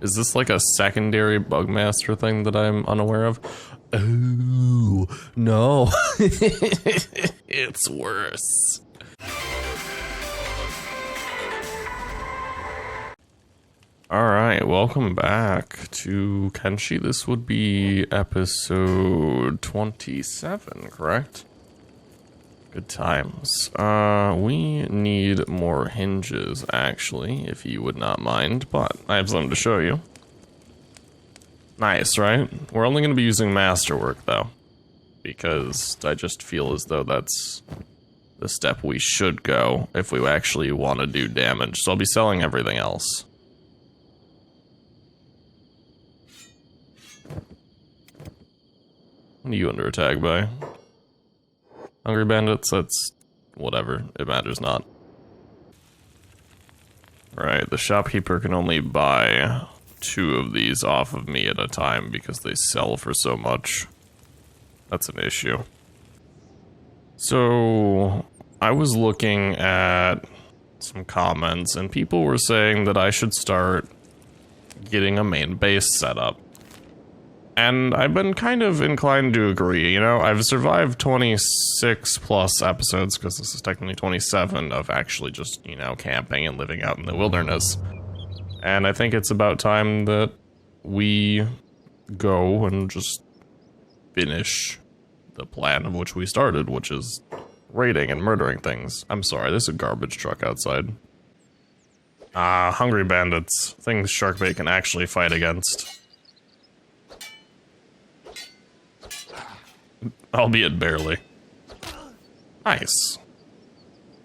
Is this like a secondary Bugmaster thing that I'm unaware of? Oh, no. It's worse. Alright, welcome back to Kenshi. This would be episode 27, correct? Good times. We need more hinges, actually, if you would not mind, but I have something to show you. Nice, right? We're only going to be using Masterwork, though, because I just feel as though that's the step we should go if we actually want to do damage, so I'll be selling everything else. What are you under attack by? Hungry bandits? That's whatever. It matters not. Right, the shopkeeper can only buy 2 of these off of me at a time because they sell for so much. That's an issue. So, I was looking at some comments and people were saying that I should start getting a main base set up. And I've been kind of inclined to agree, you know, I've survived 26 plus episodes, because this is technically 27, of actually just, you know, camping and living out in the wilderness. And I think it's about time that we go and just finish the plan of which we started, which is raiding and murdering things. I'm sorry, there's a garbage truck outside. Hungry bandits. Things Sharkbait can actually fight against. Albeit barely. Nice.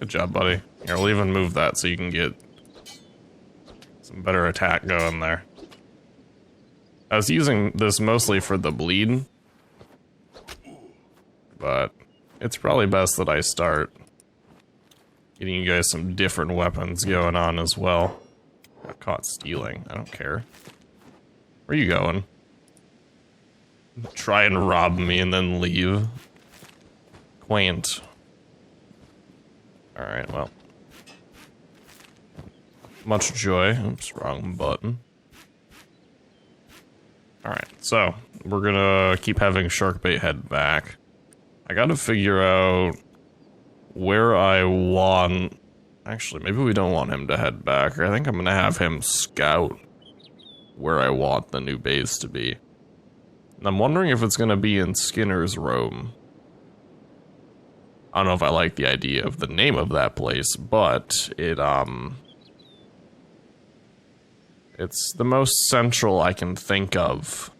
Good job, buddy. Here, I'll even move that so you can get some better attack going there. I was using this mostly for the bleed, but it's probably best that I start getting you guys some different weapons going on as well. Got caught stealing. I don't care. Where are you going? Try and rob me and then leave. Quaint. Alright, well. Much joy. Oops, wrong button. Alright, so, we're gonna keep having Sharkbait head back. I gotta figure out where I want... Actually, maybe we don't want him to head back. I think I'm gonna have him scout where I want the new base to be. I'm wondering if it's gonna be in Skinner's Roam. I don't know if I like the idea of the name of that place, but it's the most central I can think of.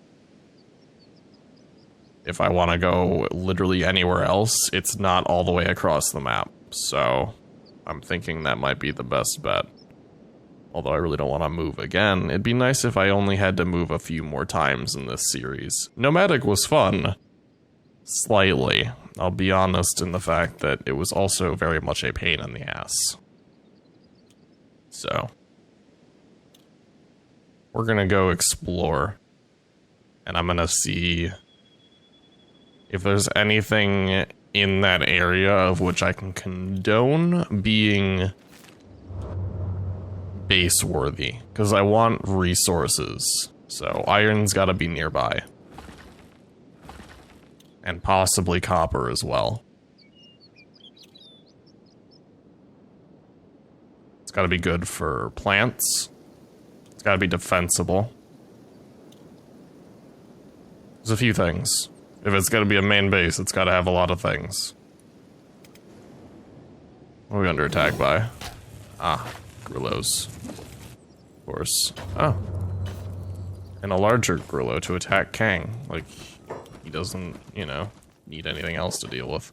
If I want to go literally anywhere else, it's not all the way across the map, so I'm thinking that might be the best bet. Although I really don't want to move again. It'd be nice if I only had to move a few more times in this series. Nomadic was fun. Slightly. I'll be honest in the fact that it was also very much a pain in the ass. So. We're gonna go explore. And I'm gonna see if there's anything in that area of which I can condone being base worthy, because I want resources. So iron's gotta be nearby. And possibly copper as well. It's gotta be good for plants. It's gotta be defensible. There's a few things. If it's gonna be a main base, it's gotta have a lot of things. What are we under attack by? Grillos. Of course. Oh. And a larger Grillo to attack Kang. Like, he doesn't, you know, need anything else to deal with.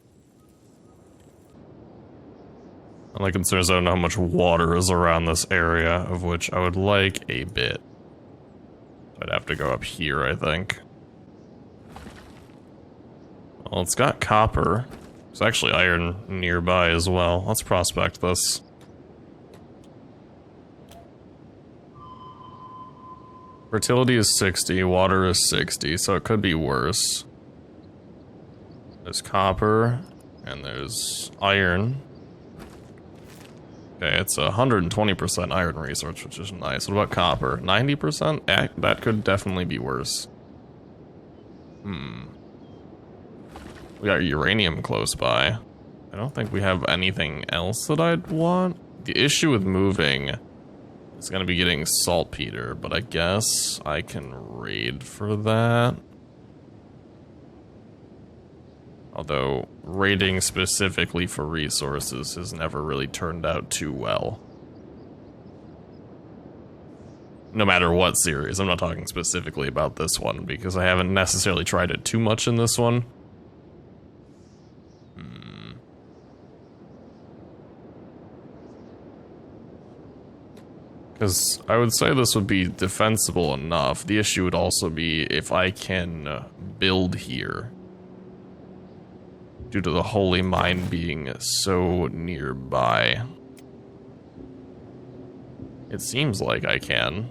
Only concern is I don't know how much water is around this area, of which I would like a bit. I'd have to go up here, I think. Well, it's got copper. There's actually iron nearby as well. Let's prospect this. Fertility is 60, water is 60, so it could be worse. There's copper, and there's iron. Okay, it's 120% iron resource, which is nice. What about copper? 90%? That could definitely be worse. We got uranium close by. I don't think we have anything else that I'd want. The issue with moving is going to be getting saltpeter, but I guess I can raid for that. Although, raiding specifically for resources has never really turned out too well. No matter what series, I'm not talking specifically about this one, because I haven't necessarily tried it too much in this one. Because I would say this would be defensible enough. The issue would also be if I can build here. Due to the holy mine being so nearby. It seems like I can.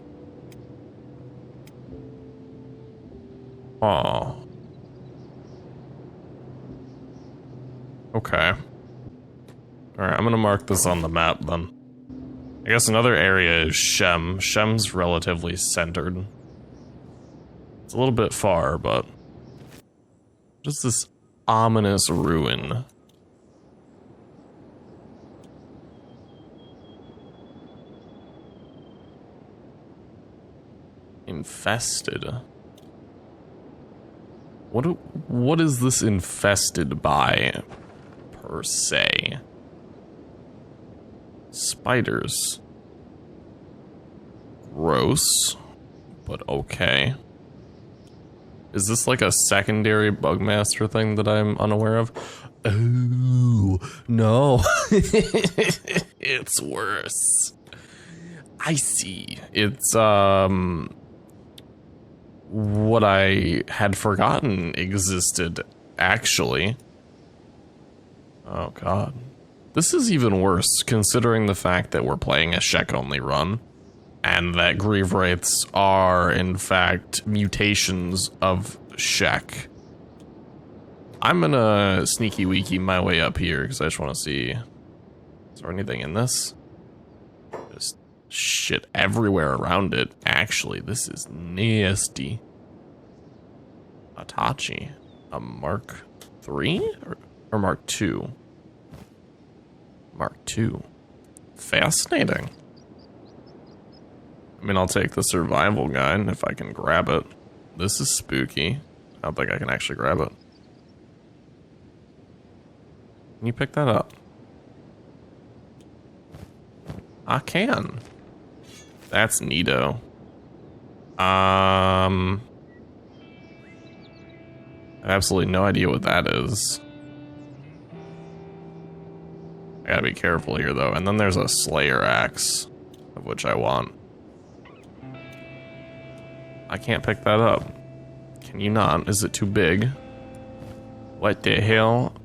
Oh. Okay. Alright, I'm gonna mark this on the map then. I guess another area is Shem. Shem's relatively centered. It's a little bit far, but... just this ominous ruin. Infested. What is this infested by, per se? Spiders. Gross, but okay. Is this like a secondary bugmaster thing that I'm unaware of? Oh, no. It's worse. I see. It's, what I had forgotten existed, actually. Oh, God. This is even worse, considering the fact that we're playing a Shek-only run, and that Grieve Wraiths are, in fact, mutations of Shek. I'm gonna sneaky-weaky my way up here, because I just want to see... is there anything in this? Just shit everywhere around it. Actually, this is nasty. Atachi. A Mark 3? Or Mark 2? Mark 2. Fascinating. I mean, I'll take the survival guide if I can grab it. This is spooky. I don't think I can actually grab it. Can you pick that up? I can. That's neato. I have absolutely no idea what that is. I gotta be careful here, though. And then there's a Slayer axe, of which I want. I can't pick that up. Can you not? Is it too big? What the hell?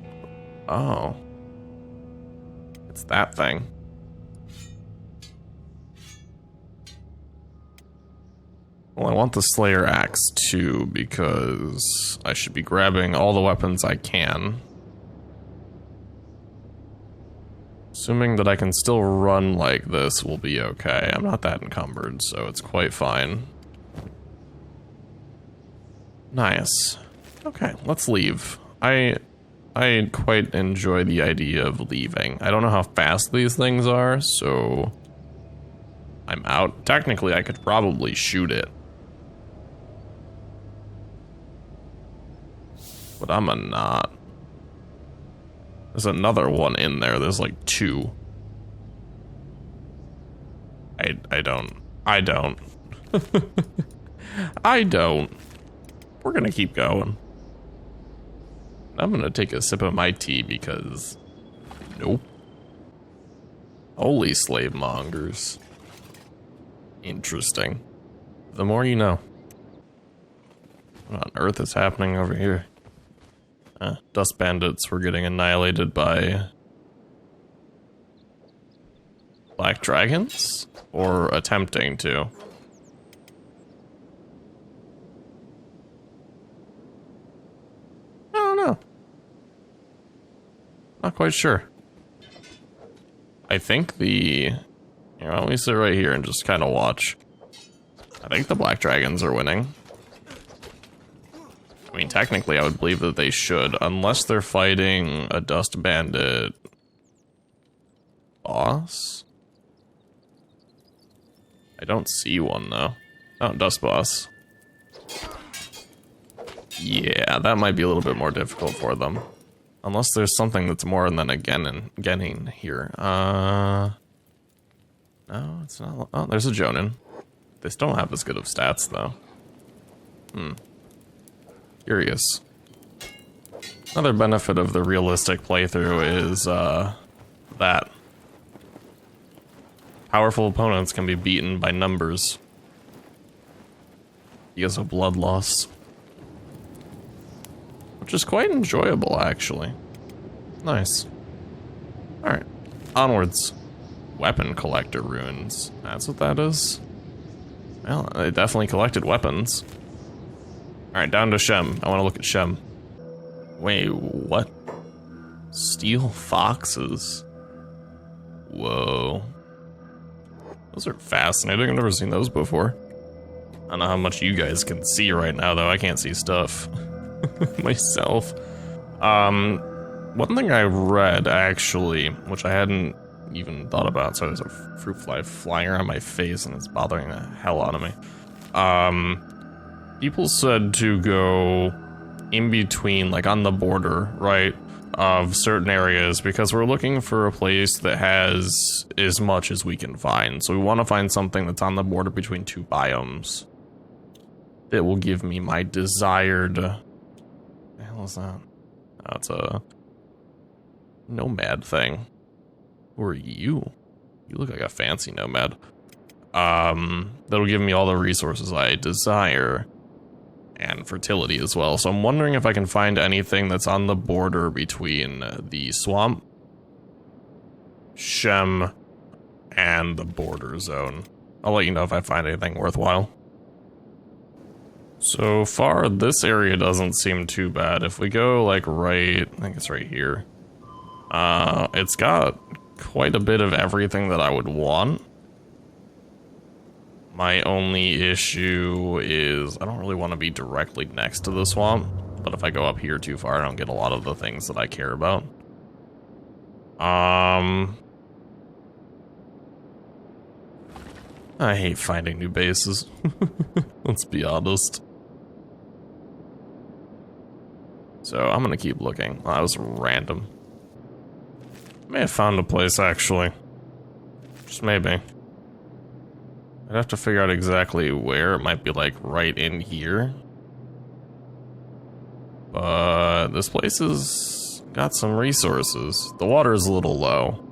Oh. It's that thing. Well, I want the Slayer axe, too, because I should be grabbing all the weapons I can. Assuming that I can still run like this will be okay. I'm not that encumbered, so it's quite fine. Nice. Okay, let's leave. I quite enjoy the idea of leaving. I don't know how fast these things are, so I'm out. Technically, I could probably shoot it. But I'm a not. There's another one in there. There's like two. I don't. I don't. I don't. We're gonna keep going. I'm gonna take a sip of my tea because... nope. Holy slave mongers. Interesting. The more you know. What on earth is happening over here? Dust bandits were getting annihilated by... black dragons? Or attempting to. I don't know. Not quite sure. I think the... You know, let me sit right here and just kind of watch. I think the black dragons are winning. I mean, technically, I would believe that they should, unless they're fighting a dust bandit boss. I don't see one, though. Oh, dust boss. Yeah, that might be a little bit more difficult for them. Unless there's something that's more than a Genin here. No, it's not. Oh, there's a Jonin. They still don't have as good of stats, though. Curious. Another benefit of the realistic playthrough is, that. Powerful opponents can be beaten by numbers. Because of blood loss. Which is quite enjoyable, actually. Nice. Alright. Onwards. Weapon collector ruins. That's what that is? Well, they definitely collected weapons. Alright, down to Shem. I want to look at Shem. Wait, what? Steel foxes? Whoa. Those are fascinating. I've never seen those before. I don't know how much you guys can see right now, though. I can't see stuff. Myself. One thing I read, actually, which I hadn't even thought about, so there's a fruit fly flying around my face and it's bothering the hell out of me. People said to go in between, like on the border, right, of certain areas, because we're looking for a place that has as much as we can find. So we want to find something that's on the border between two biomes that will give me my desired... What the hell is that? Oh, it's a nomad thing. Who are you? You look like a fancy nomad. That'll give me all the resources I desire. And fertility as well. So I'm wondering if I can find anything that's on the border between the swamp, Shem, and the border zone. I'll let you know if I find anything worthwhile. So far, this area doesn't seem too bad. If we go, like, right... I think it's right here. It's got quite a bit of everything that I would want. My only issue is I don't really want to be directly next to the swamp, but if I go up here too far, I don't get a lot of the things that I care about. I hate finding new bases. Let's be honest. So I'm gonna keep looking. Well, that was random. May have found a place, actually. Just maybe. I'd have to figure out exactly where. It might be like right in here. But this place has got some resources. The water is a little low.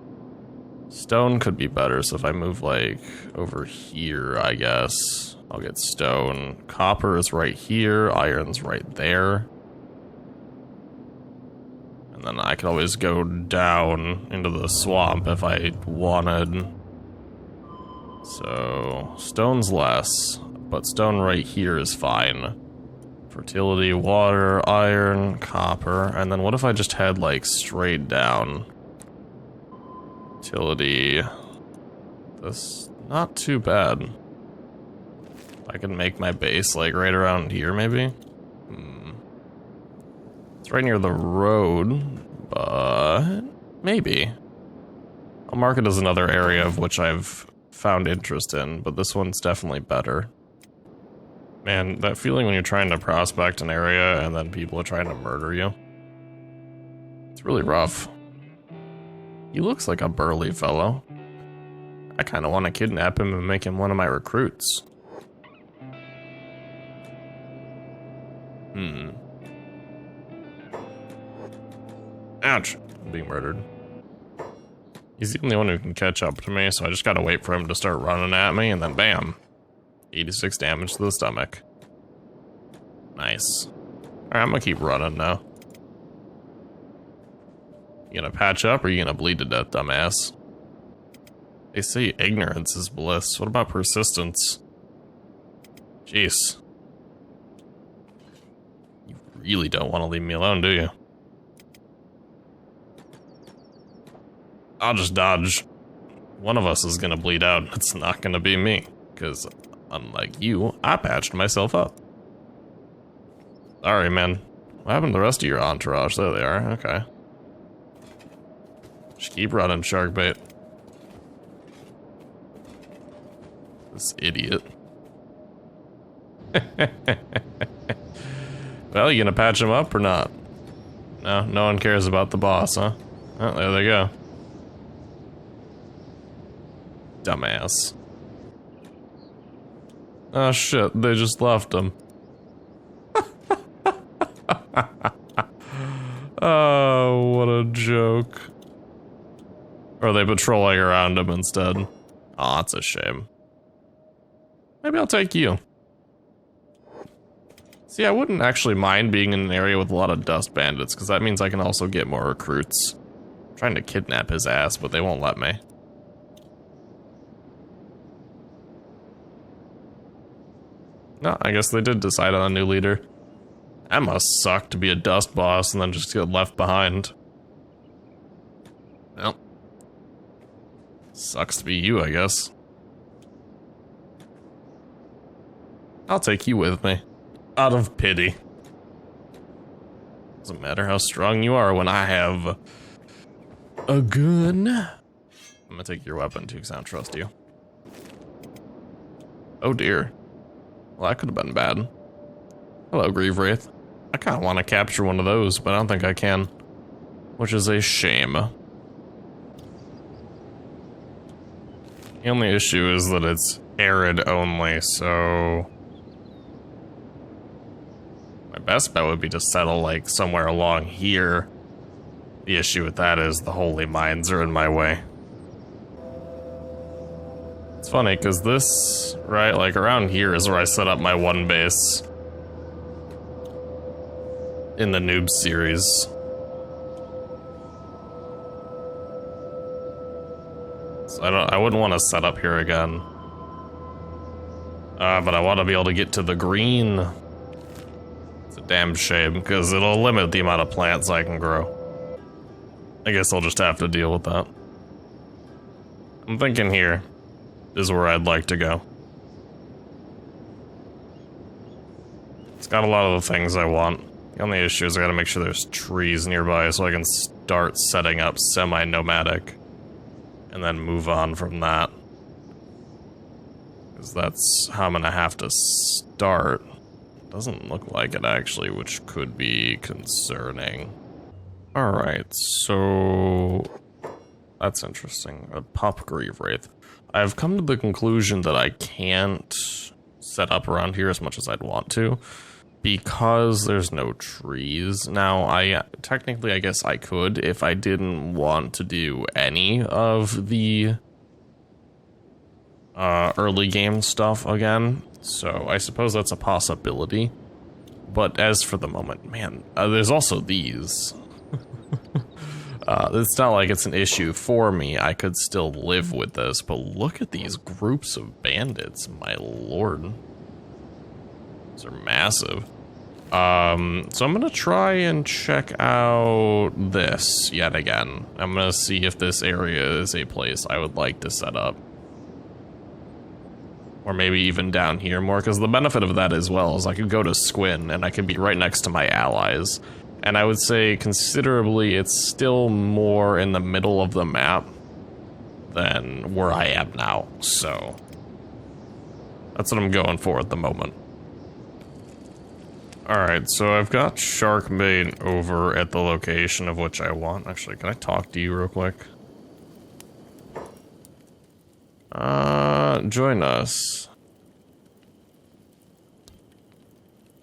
Stone could be better, so if I move like over here, I guess I'll get stone. Copper is right here, iron's right there. And then I could always go down into the swamp if I wanted. So, stone's less, but stone right here is fine. Fertility, water, iron, copper, and then what if I just had like straight down? Fertility, that's not too bad. I can make my base like right around here maybe? It's right near the road, but maybe. I'll mark it as another area of which I've found interest in, but this one's definitely better. Man, that feeling when you're trying to prospect an area and then people are trying to murder you. It's really rough. He looks like a burly fellow. I kind of want to kidnap him and make him one of my recruits. Ouch. I'm being murdered. He's the only one who can catch up to me, so I just gotta wait for him to start running at me, and then bam. 86 damage to the stomach. Nice. Alright, I'm gonna keep running now. You gonna patch up, or you gonna bleed to death, dumbass? They say ignorance is bliss. What about persistence? Jeez. You really don't want to leave me alone, do you? I'll just dodge. one of us is gonna bleed out. It's not gonna be me, because unlike you, I patched myself up. Sorry, man. What happened to the rest of your entourage? There they are. Okay. Just keep running, Sharkbait. This idiot. Well, you gonna patch him up or not? No, no one cares about the boss, huh? Oh, there they go. Dumbass. Oh shit, they just left him. Oh, what a joke. Or are they patrolling around him instead? Oh, that's a shame. Maybe I'll take you. See, I wouldn't actually mind being in an area with a lot of dust bandits, because that means I can also get more recruits. I'm trying to kidnap his ass, but they won't let me. No, I guess they did decide on a new leader. That must suck to be a dust boss and then just get left behind. Well, sucks to be you, I guess. I'll take you with me. Out of pity. Doesn't matter how strong you are when I have a gun. I'm gonna take your weapon too, because I don't trust you. Oh dear. Well, that could have been bad. Hello, Grieve Wraith. I kind of want to capture one of those, but I don't think I can. Which is a shame. The only issue is that it's arid only, so... my best bet would be to settle, like, somewhere along here. The issue with that is the holy mines are in my way. It's funny, because this, right, like, around here is where I set up my one base. In the Noob series. So I wouldn't want to set up here again. But I want to be able to get to the green. It's a damn shame, because it'll limit the amount of plants I can grow. I guess I'll just have to deal with that. I'm thinking here is where I'd like to go. It's got a lot of the things I want. The only issue is I gotta make sure there's trees nearby so I can start setting up semi-nomadic. And then move on from that. Because that's how I'm gonna have to start. Doesn't look like it actually, which could be concerning. Alright, so... that's interesting. A Pup Grieve Wraith. I've come to the conclusion that I can't set up around here as much as I'd want to. Because there's no trees. Now, technically, I guess I could if I didn't want to do any of the early game stuff again. So I suppose that's a possibility. But as for the moment, man, there's also these. It's not like it's an issue for me. I could still live with this, but look at these groups of bandits, my lord. These are massive. So I'm gonna try and check out this yet again. I'm gonna see if this area is a place I would like to set up. Or maybe even down here more, because the benefit of that as well is I could go to Squin and I could be right next to my allies. And I would say considerably it's still more in the middle of the map than where I am now, so that's what I'm going for at the moment. Alright, so I've got Sharkbait over at the location of which I want. Actually, can I talk to you real quick? Join us.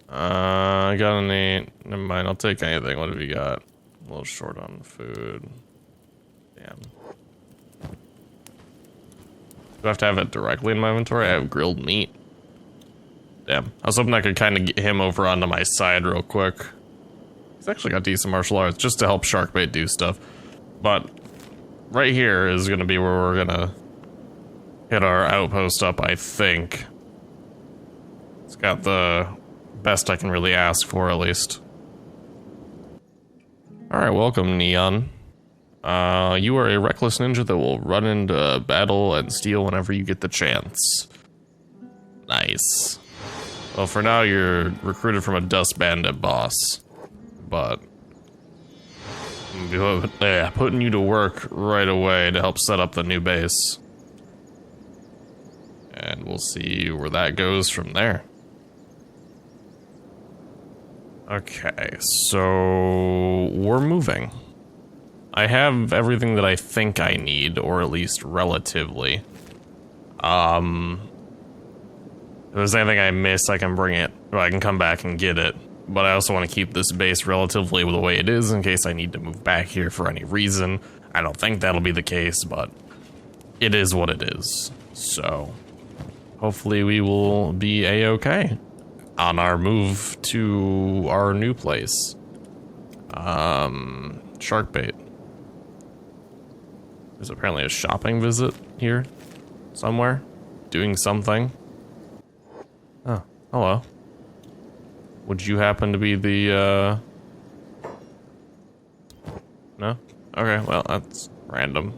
I got any... never mind, I'll take anything. What have you got? A little short on food. Damn. Do I have to have it directly in my inventory? I have grilled meat. Damn. I was hoping I could kind of get him over onto my side real quick. He's actually got decent martial arts, just to help Sharkbait do stuff. But right here is going to be where we're going to hit our outpost up, I think. It's got the best I can really ask for, at least. Alright, welcome, Neon. You are a reckless ninja that will run into battle and steal whenever you get the chance. Nice. Well, for now, you're recruited from a dust bandit boss. But yeah, putting you to work right away to help set up the new base. And we'll see where that goes from there. Okay, so we're moving. I have everything that I think I need, or at least relatively. If there's anything I miss, I can bring it, or I can come back and get it. But I also want to keep this base relatively the way it is in case I need to move back here for any reason. I don't think that'll be the case, but it is what it is. So hopefully we will be a-okay on our move to our new place. Shark bait. There's apparently a shopping visit here somewhere, doing something. Oh, hello. Would you happen to be the, No? Okay, well, that's random.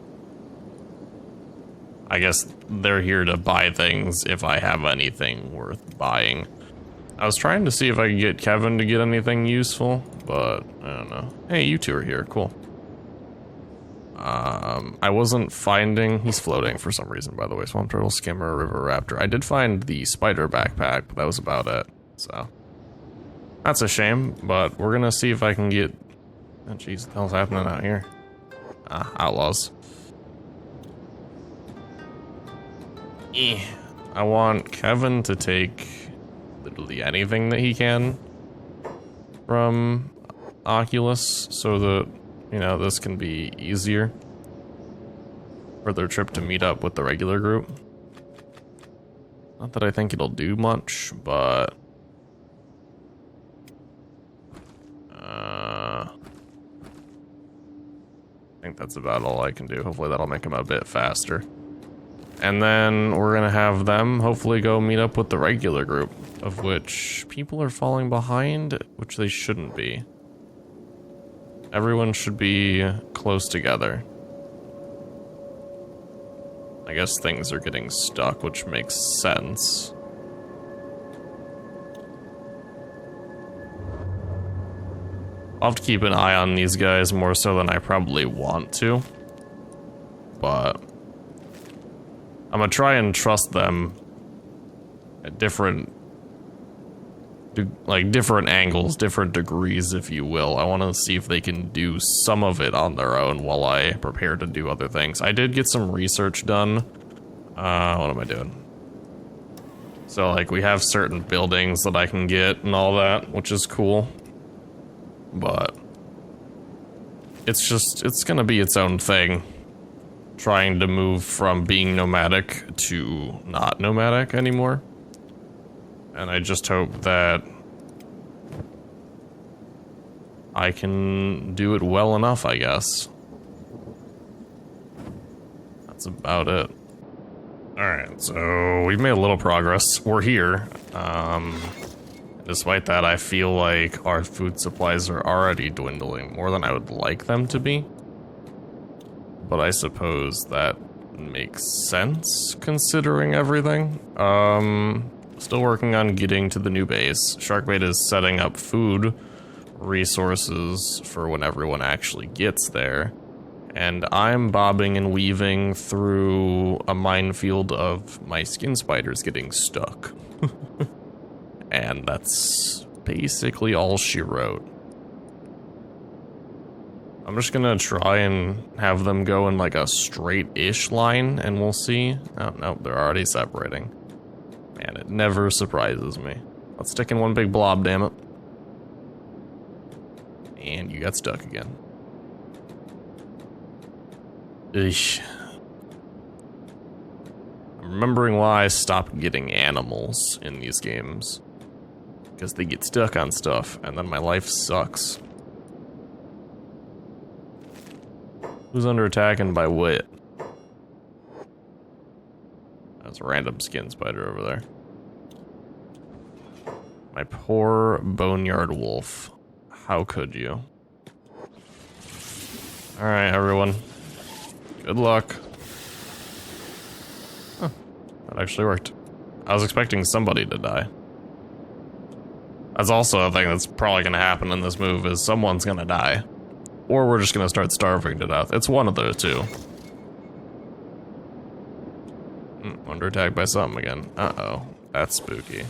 I guess they're here to buy things if I have anything worth buying. I was trying to see if I could get Kevin to get anything useful, but I don't know. Hey, you two are here, cool. I wasn't finding... He's floating for some reason, by the way. Swamp turtle, skimmer, river raptor. I did find the spider backpack, but that was about it, so... That's a shame, but we're gonna see if I can get... Oh, jeez, what the hell's happening out here? Outlaws. I want Kevin to take literally anything that he can from Oculus so that, you know, this can be easier for their trip to meet up with the regular group. Not that I think it'll do much, but... I think that's about all I can do. Hopefully that'll make them a bit faster. And then we're gonna have them hopefully go meet up with the regular group, of which people are falling behind, which they shouldn't be. Everyone should be close together. I guess things are getting stuck, which makes sense. I'll have to keep an eye on these guys more so than I probably want to. But I'm gonna try and trust them at different angles, different degrees, if you will. I want to see if they can do some of it on their own while I prepare to do other things. I did get some research done. What am I doing? So, like, we have certain buildings that I can get and all that, which is cool. But it's gonna be its own thing. Trying to move from being nomadic to not nomadic anymore. And I just hope that I can do it well enough, I guess. That's about it. Alright, so we've made a little progress. We're here. Despite that, I feel like our food supplies are already dwindling more than I would like them to be. But I suppose that makes sense, considering everything. Still working on getting to the new base. Sharkbait is setting up food resources for when everyone actually gets there. And I'm bobbing and weaving through a minefield of my skin spiders getting stuck. And that's basically all she wrote. I'm just gonna try and have them go in like a straight-ish line, and we'll see. Oh, no, they're already separating. Man, it never surprises me. Let's stick in one big blob, damn it. And you got stuck again. Eesh. I'm remembering why I stopped getting animals in these games. Because they get stuck on stuff, and then my life sucks. Who's under attack and by what? That's a random skin spider over there. My poor boneyard wolf. How could you? Alright, everyone. Good luck. Huh. That actually worked. I was expecting somebody to die. That's also a thing that's probably going to happen in this move, is someone's going to die. Or we're just going to start starving to death. It's one of those two. Under attack by something again. Uh-oh. That's spooky.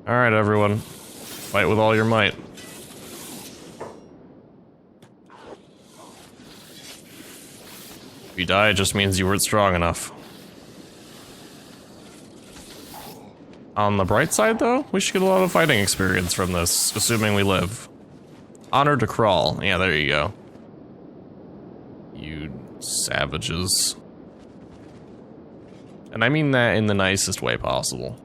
Alright, everyone. Fight with all your might. If you die, it just means you weren't strong enough. On the bright side, though, we should get a lot of fighting experience from this, assuming we live. Honor to crawl. Yeah, there you go. You savages. And I mean that in the nicest way possible.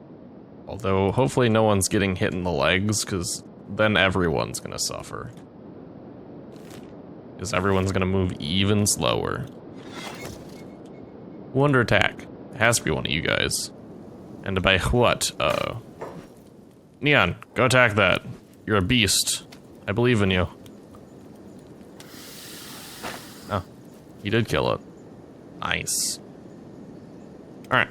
Although, hopefully no one's getting hit in the legs, because then everyone's gonna suffer. Because everyone's gonna move even slower. Who under attack? It has to be one of you guys. And by what? Uh-oh. Neon, go attack that. You're a beast. I believe in you. Oh, he did kill it. Nice. Alright.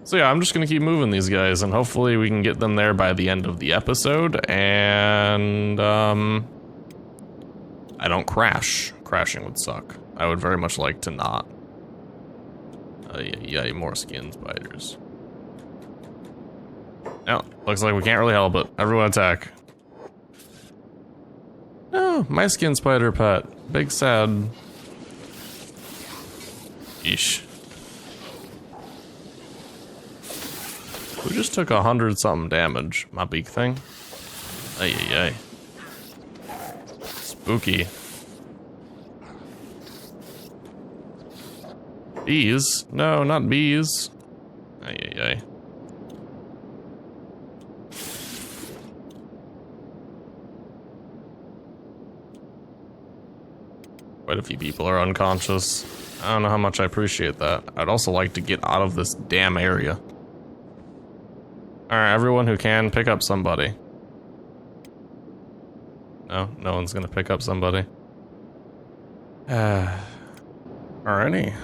So yeah, I'm just gonna keep moving these guys, and hopefully we can get them there by the end of the episode, and, I don't crash. Crashing would suck. I would very much like to not. Yeah, more skin spiders. No, looks like we can't really help it. Everyone attack. Oh, my skin spider pet. Big sad. Yeesh. We just took 100-something damage. My big thing. Ay, ay, ay. Spooky. Bees? No, not bees. Ay, ay, ay. Quite a few people are unconscious. I don't know how much I appreciate that. I'd also like to get out of this damn area. Alright, everyone who can, pick up somebody. No, no one's gonna pick up somebody. Alrighty.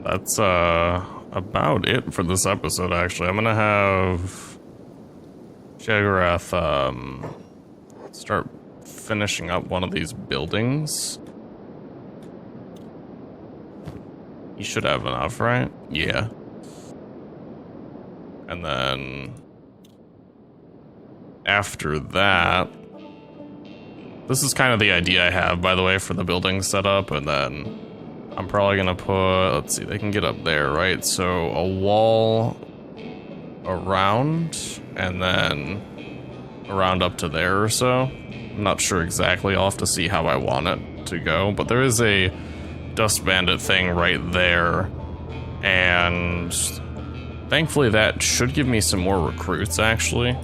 That's, about it for this episode, actually. I'm gonna have Shek start finishing up one of these buildings. He should have enough, right? Yeah. And then after that, this is kind of the idea I have, by the way, for the building setup. And then I'm probably gonna put, let's see, they can get up there, right? So a wall around, and then around up to there or so. I'm not sure exactly. I'll have to see how I want it to go, but there is a dust bandit thing right there, and thankfully that should give me some more recruits, actually.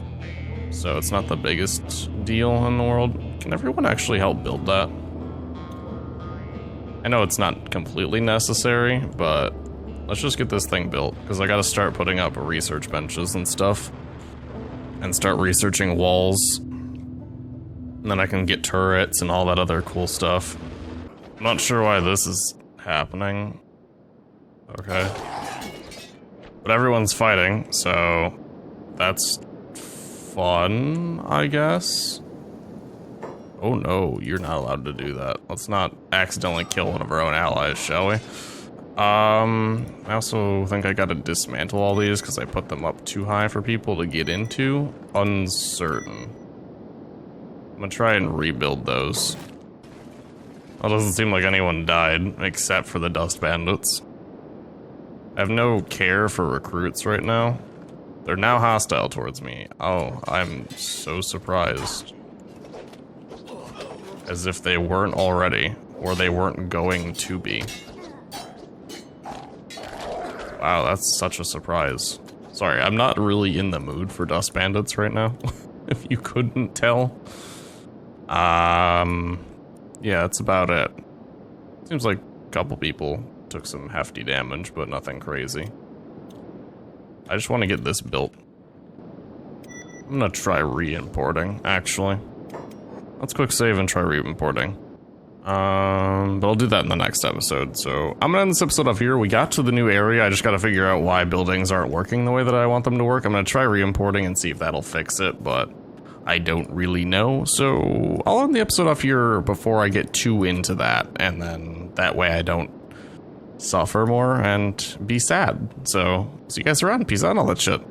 So it's not the biggest deal in the world. Can everyone actually help build that? I know it's not completely necessary, but let's just get this thing built, because I gotta start putting up research benches and stuff. And start researching walls. And then I can get turrets and all that other cool stuff. I'm not sure why this is happening. Okay. But everyone's fighting, so that's fun, I guess. Oh no, you're not allowed to do that. Let's not accidentally kill one of our own allies, shall we? I also think I gotta dismantle all these because I put them up too high for people to get into. Uncertain. I'm gonna try and rebuild those. Well, it doesn't seem like anyone died, except for the dust bandits. I have no care for recruits right now. They're now hostile towards me. Oh, I'm so surprised. As if they weren't already, or they weren't going to be. Wow, that's such a surprise. Sorry, I'm not really in the mood for dust bandits right now, if you couldn't tell. Yeah, that's about it. Seems like a couple people took some hefty damage, but nothing crazy. I just want to get this built. I'm gonna try re-importing, actually. Let's quick save and try re-importing. But I'll do that in the next episode. So I'm gonna end this episode off here. We got to the new area. I just gotta figure out why buildings aren't working the way that I want them to work. I'm gonna try re-importing and see if that'll fix it, but I don't really know. So I'll end the episode off here before I get too into that, and then that way I don't suffer more and be sad. So see you guys around. Peace out and all that shit.